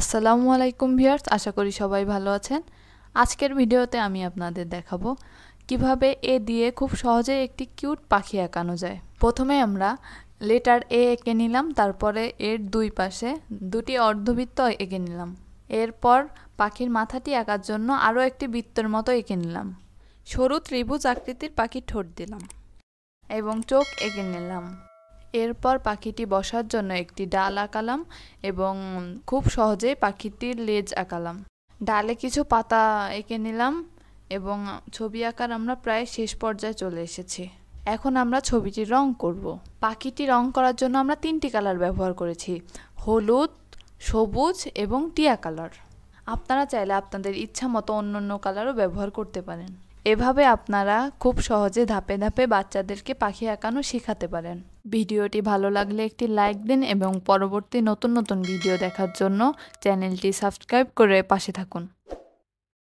আসসালামু আলাইকুম ভিউয়ার্স, আশা করি সবাই ভালো আছেন। আজকের ভিডিওতে আমি আপনাদের দেখাবো কিভাবে এ দিয়ে খুব সহজে একটি কিউট পাখি আঁকানো যায়। প্রথমে আমরা লেটার এ এঁকে নিলাম, তারপরে এর দুই পাশে দুটি অর্ধবৃত্ত এঁকে নিলাম। এরপর পাখির মাথাটি আঁকার জন্য আরও একটি বৃত্তের মতো এঁকে নিলাম। সরু ত্রিভুজ আকৃতির পাখির ঠোঁট দিলাম এবং চোখ এঁকে নিলাম। এরপর পাখিটি বসার জন্য একটি ডাল আঁকালাম এবং খুব সহজেই পাখিটির লেজ আঁকালাম। ডালে কিছু পাতা এঁকে নিলাম এবং ছবি আঁকার আমরা প্রায় শেষ পর্যায়ে চলে এসেছি। এখন আমরা ছবিটি রং করব। পাখিটি রং করার জন্য আমরা তিনটি কালার ব্যবহার করেছি: হলুদ, সবুজ এবং টিয়া কালার। আপনারা চাইলে আপনাদের ইচ্ছা মতো অন্য অন্য কালারও ব্যবহার করতে পারেন। এভাবে আপনারা খুব সহজে ধাপে ধাপে বাচ্চাদেরকে পাখি আঁকানো শেখাতে পারেন। ভিডিওটি ভালো লাগলে একটি লাইক দিন এবং পরবর্তী নতুন নতুন ভিডিও দেখার জন্য চ্যানেলটি সাবস্ক্রাইব করে পাশে থাকুন।